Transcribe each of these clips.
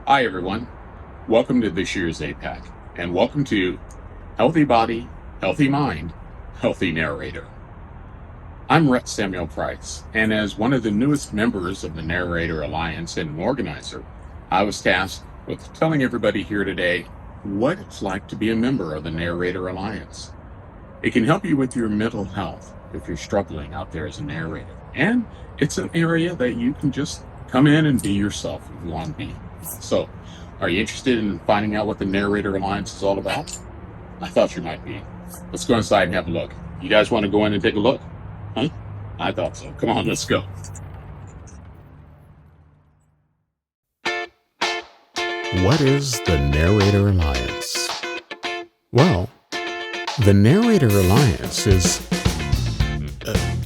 Hi, everyone. Welcome to this year's APAC, and welcome to Healthy Body, Healthy Mind, Healthy Narrator. I'm Rhett Samuel Price, and as one of the newest members of the Narrator Alliance and an organizer, I was tasked with telling everybody here today what it's like to be a member of the Narrator Alliance. It can help you with your mental health if you're struggling out there as a narrator, and it's an area that you can just come in and be yourself if you want to be. So, are you interested in finding out what the Narrator Alliance is all about? I thought you might be. Let's go inside and have a look. You guys want to go in and take a look? Huh? I thought so. Come on, let's go. What is the Narrator Alliance? Well, the Narrator Alliance is...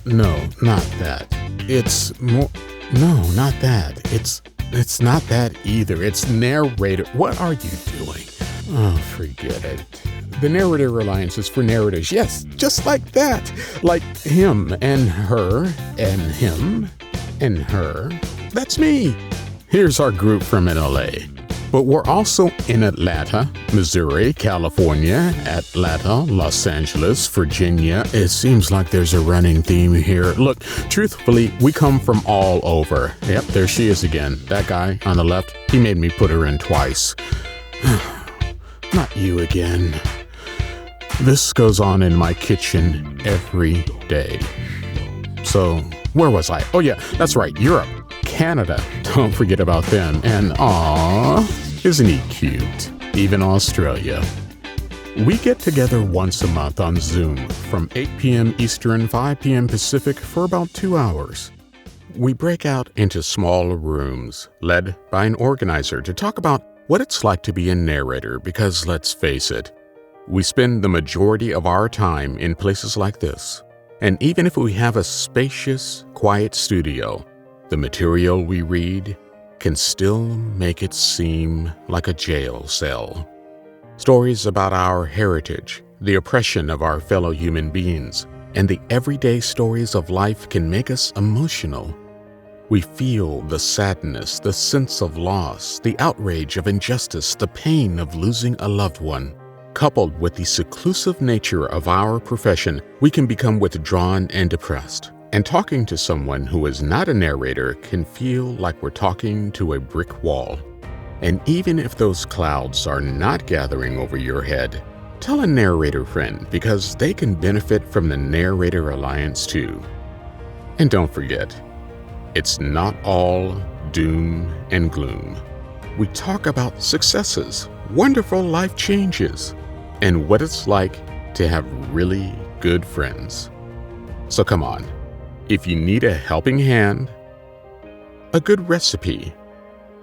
no, not that. It's more... No, not that. It's not that either. It's narrator... What are you doing? Oh, forget it. The Narrator Alliance is for narrators. Yes, just like that. Like him and her and him and her. That's me. Here's our group from LA. But we're also in Atlanta, Missouri, California, Atlanta, Los Angeles, Virginia. It seems like there's a running theme here. Look, truthfully, we come from all over. Yep, there she is again. That guy on the left, he made me put her in twice. Not you again. This goes on in my kitchen every day. So, where was I? Oh yeah, that's right, Europe. Canada, don't forget about them. And isn't he cute? Even Australia. We get together once a month on Zoom from 8 p.m. Eastern, 5 p.m. Pacific for about 2 hours. We break out into small rooms, led by an organizer, to talk about what it's like to be a narrator, because let's face it, we spend the majority of our time in places like this. And even if we have a spacious, quiet studio, the material we read can still make it seem like a jail cell. Stories about our heritage, the oppression of our fellow human beings, and the everyday stories of life can make us emotional. We feel the sadness, the sense of loss, the outrage of injustice, the pain of losing a loved one. Coupled with the seclusive nature of our profession, we can become withdrawn and depressed. And talking to someone who is not a narrator can feel like we're talking to a brick wall. And even if those clouds are not gathering over your head, tell a narrator friend, because they can benefit from the Narrator Alliance too. And don't forget, it's not all doom and gloom. We talk about successes, wonderful life changes, and what it's like to have really good friends. So come on. If you need a helping hand, a good recipe,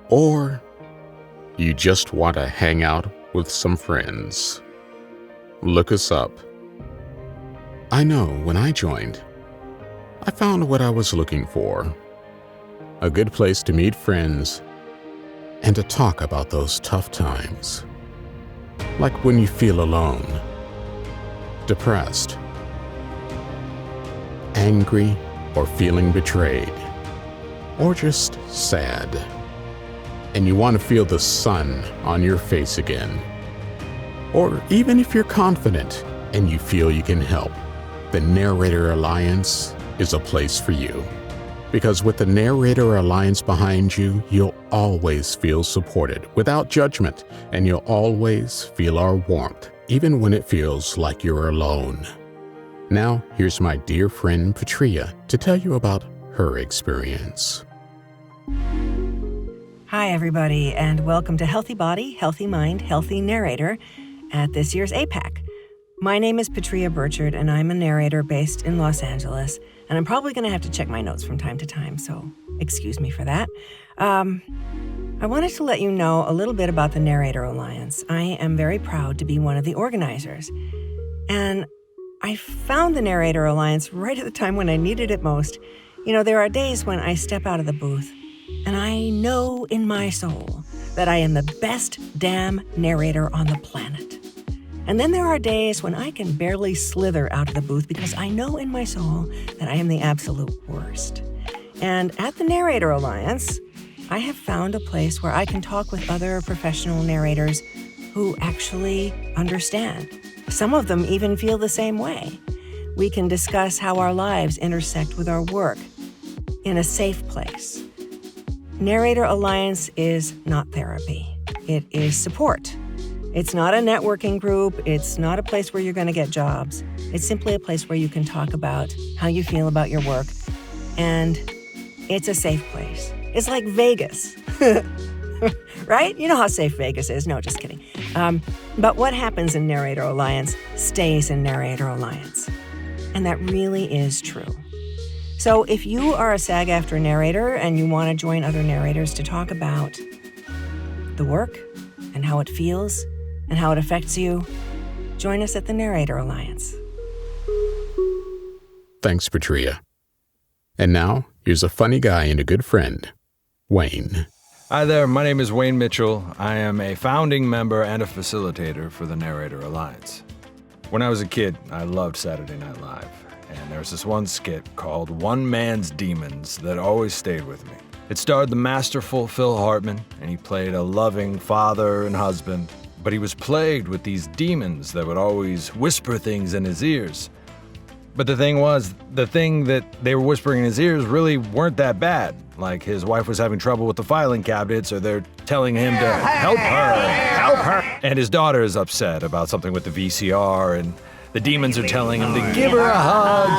or you just want to hang out with some friends, look us up. I know when I joined, I found what I was looking for. A good place to meet friends and to talk about those tough times. Like when you feel alone, depressed, angry, or feeling betrayed, or just sad, and you want to feel the sun on your face again. Or even if you're confident and you feel you can help, the Narrator Alliance is a place for you. Because with the Narrator Alliance behind you, you'll always feel supported without judgment, and you'll always feel our warmth, even when it feels like you're alone. Now, here's my dear friend Patria to tell you about her experience. Hi, everybody, and welcome to Healthy Body, Healthy Mind, Healthy Narrator at this year's APAC. My name is Patria Burchard, and I'm a narrator based in Los Angeles, and I'm probably going to have to check my notes from time to time, so excuse me for that. I wanted to let you know a little bit about the Narrator Alliance. I am very proud to be one of the organizers, and I found the Narrator Alliance right at the time when I needed it most. You know, there are days when I step out of the booth and I know in my soul that I am the best damn narrator on the planet. And then there are days when I can barely slither out of the booth because I know in my soul that I am the absolute worst. And at the Narrator Alliance, I have found a place where I can talk with other professional narrators who actually understand. Some of them even feel the same way. We can discuss how our lives intersect with our work in a safe place. Narrator Alliance is not therapy. It is support. It's not a networking group. It's not a place where you're going to get jobs. It's simply a place where you can talk about how you feel about your work. And it's a safe place. It's like Vegas, right? You know how safe Vegas is. No, just kidding. But what happens in Narrator Alliance stays in Narrator Alliance. And that really is true. So if you are a SAG-AFTRA narrator and you want to join other narrators to talk about the work and how it feels and how it affects you, join us at the Narrator Alliance. Thanks, Patria. And now, here's a funny guy and a good friend, Wayne. Hi there, my name is Wayne Mitchell. I am a founding member and a facilitator for the Narrator Alliance. When I was a kid, I loved Saturday Night Live, and there was this one skit called One Man's Demons that always stayed with me. It starred the masterful Phil Hartman, and he played a loving father and husband, but he was plagued with these demons that would always whisper things in his ears. But the thing was, the thing that they were whispering in his ears really weren't that bad. Like his wife was having trouble with the filing cabinet, so they're telling him to help her. And his daughter is upset about something with the VCR, and the demons are telling him to give her a hug.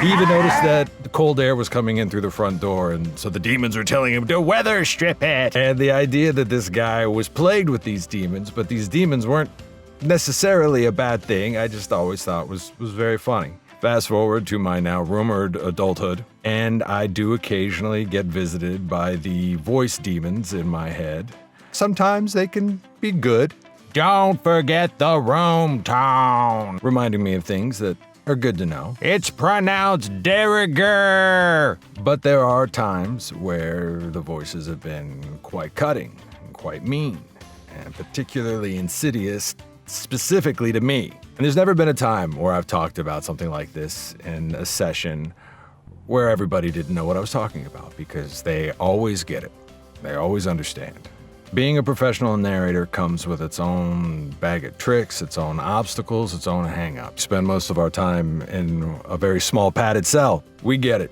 He even noticed that the cold air was coming in through the front door, and so the demons were telling him to weather strip it. And the idea that this guy was plagued with these demons, but these demons weren't necessarily a bad thing, I just always thought was very funny. Fast forward to my now rumored adulthood, and I do occasionally get visited by the voice demons in my head. Sometimes they can be good. Don't forget the Rome town, reminding me of things that are good to know. It's pronounced de rigueur. But there are times where the voices have been quite cutting, and quite mean, and particularly insidious, specifically to me. And there's never been a time where I've talked about something like this in a session where everybody didn't know what I was talking about, because they always get it. They always understand. Being a professional narrator comes with its own bag of tricks, its own obstacles, its own hang-ups. Spend most of our time in a very small padded cell. We get it.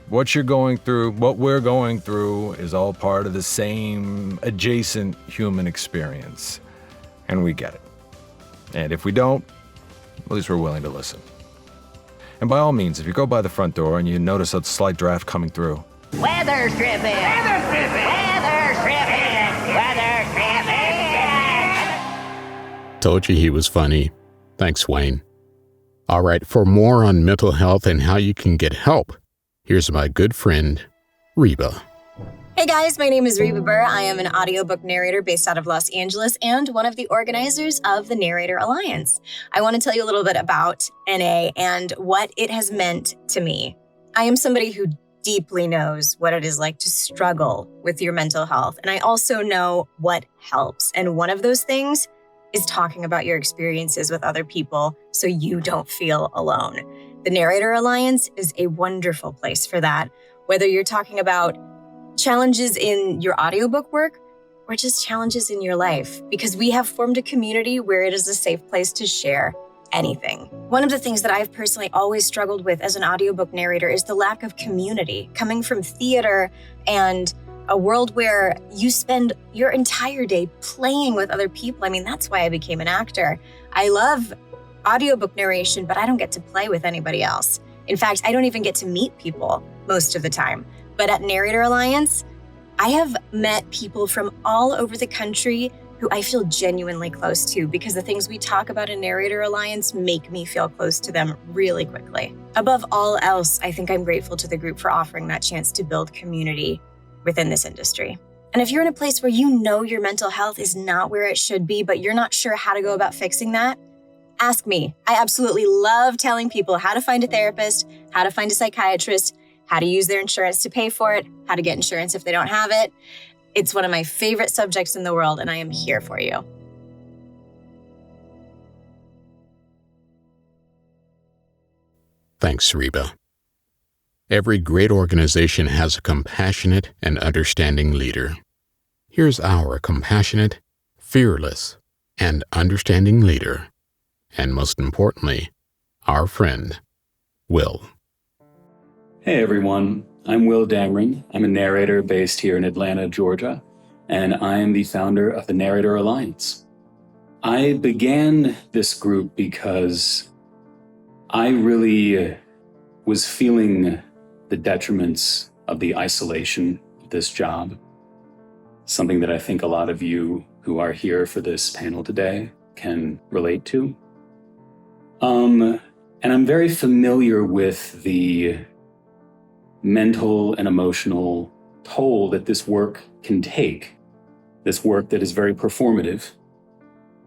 What you're going through, what we're going through, is all part of the same adjacent human experience. And we get it. And if we don't, at least we're willing to listen. And by all means, if you go by the front door and you notice a slight draft coming through, Weather stripping! Weather stripping! Weather stripping! Weather stripping! Told you he was funny. Thanks, Wayne. All right, for more on mental health and how you can get help, here's my good friend, Reba. Hey guys, my name is Reba Burr. I am an audiobook narrator based out of Los Angeles and one of the organizers of the Narrator Alliance. I want to tell you a little bit about NA and what it has meant to me. I am somebody who deeply knows what it is like to struggle with your mental health, and I also know what helps. And one of those things is talking about your experiences with other people so you don't feel alone. The Narrator Alliance is a wonderful place for that, whether you're talking about challenges in your audiobook work or just challenges in your life, because we have formed a community where it is a safe place to share anything. One of the things that I've personally always struggled with as an audiobook narrator is the lack of community. Coming from theater and a world where you spend your entire day playing with other people. I mean, that's why I became an actor. I love audiobook narration, but I don't get to play with anybody else. In fact, I don't even get to meet people most of the time. But at Narrator Alliance, I have met people from all over the country who I feel genuinely close to, because the things we talk about in Narrator Alliance make me feel close to them really quickly. Above all else, I think I'm grateful to the group for offering that chance to build community within this industry. And if you're in a place where you know your mental health is not where it should be, but you're not sure how to go about fixing that, ask me. I absolutely love telling people how to find a therapist, how to find a psychiatrist, how to use their insurance to pay for it, how to get insurance if they don't have it. It's one of my favorite subjects in the world, and I am here for you. Thanks, Reba. Every great organization has a compassionate and understanding leader. Here's our compassionate, fearless, and understanding leader, and most importantly, our friend, Will. Hey everyone, I'm Will Dangren. I'm a narrator based here in Atlanta, Georgia, and I am the founder of the Narrator Alliance. I began this group because I really was feeling the detriments of the isolation of this job, something that I think a lot of you who are here for this panel today can relate to. And I'm very familiar with the mental and emotional toll that this work can take. This work that is very performative,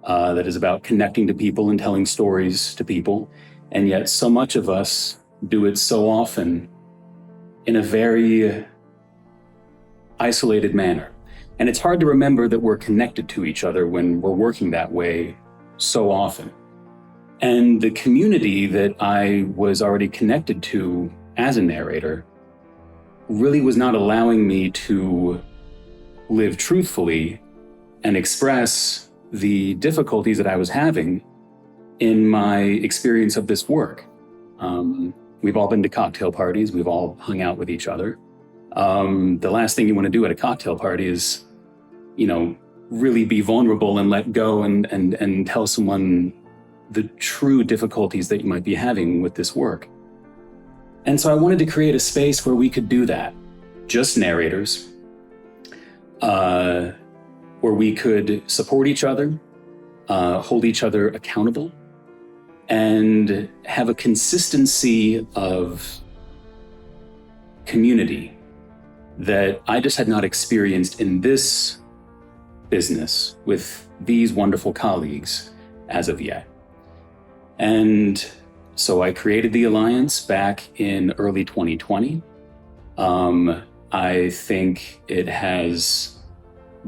that is about connecting to people and telling stories to people. And yet so much of us do it so often in a very isolated manner. And it's hard to remember that we're connected to each other when we're working that way so often. And the community that I was already connected to as a narrator really was not allowing me to live truthfully and express the difficulties that I was having in my experience of this work. We've all been to cocktail parties. We've all hung out with each other. The last thing you want to do at a cocktail party is, really be vulnerable and let go and tell someone the true difficulties that you might be having with this work. And so I wanted to create a space where we could do that, just narrators, where we could support each other, hold each other accountable, and have a consistency of community that I just had not experienced in this business with these wonderful colleagues as of yet. And so I created the Alliance back in early 2020. I think it has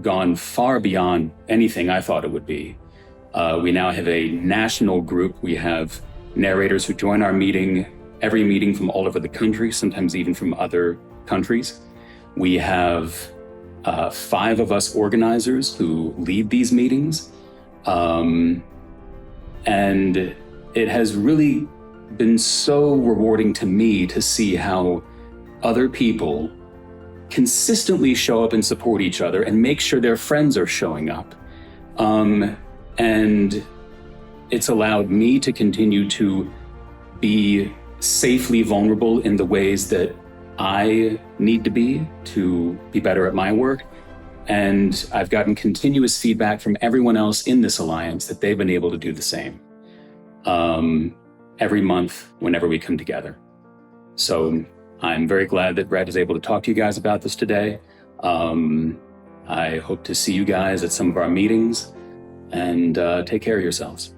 gone far beyond anything I thought it would be. We now have a national group. We have narrators who join our meeting, every meeting from all over the country, sometimes even from other countries. We have 5 of us organizers who lead these meetings. And it has really been so rewarding to me to see how other people consistently show up and support each other and make sure their friends are showing up. And it's allowed me to continue to be safely vulnerable in the ways that I need to be better at my work. And I've gotten continuous feedback from everyone else in this alliance that they've been able to do the same. Every month whenever we come together. So I'm very glad that Brad is able to talk to you guys about this today. I hope to see you guys at some of our meetings, and take care of yourselves.